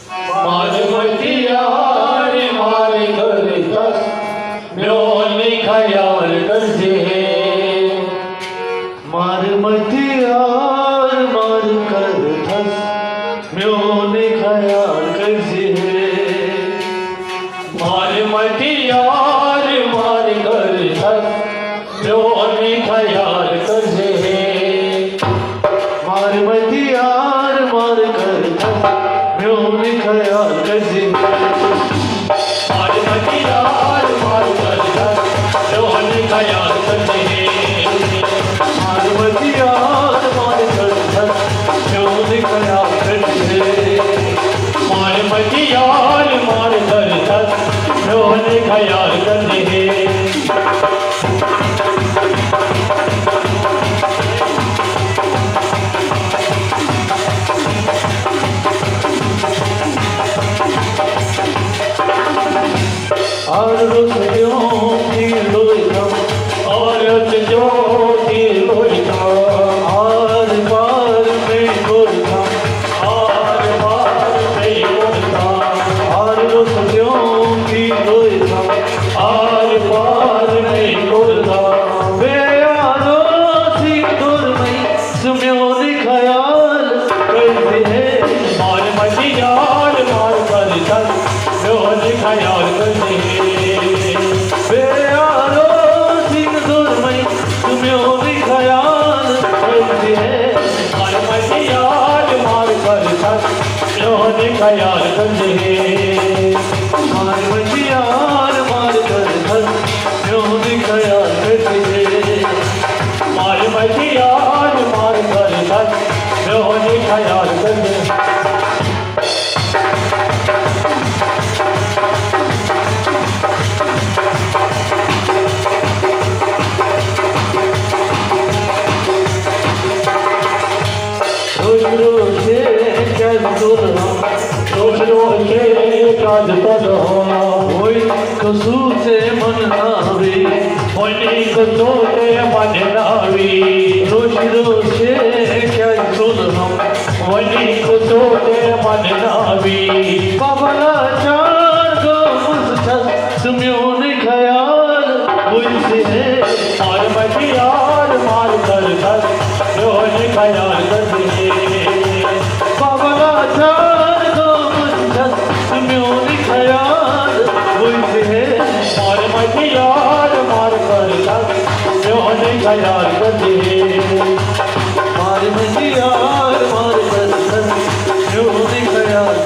मार मतियार मार करतस म्योने खयाल करजे मार मतियार मार करतस म्योने खयाल करजे मार मतियार मार करतस म्योने खयाल करजे मार मतियार मार करतस म्योने खयाल करजे मार मतियार मार करतस म्योने खयाल करजे मार मतियार मार करतस म्योने खयाल करजे मार मतियार मार करतस म्योने खयाल करजे और ज्योति लोहितम और ज्योति लोहितम आर पार में गोलतम आर पार में गोलतम और ज्योति लोहितम आर पार में गोलतम वे आरो सिंदूर में सुम्योने खयाल करते हैं मार मतियार मार करतस म्योने खयाल करते हैं म्योने खयाल करजे मार मतियार मार करतस म्योने खयाल करजे मार मतियार मार करतस म्योने खयाल करजे रोजे कैद दुल्हन रोज रोजे काज तलहन होई कसूर से मन नावी होई कसूर से मन नावी रोज रोजे कैद दुल्हन होई कसूर से मन नावी बाबा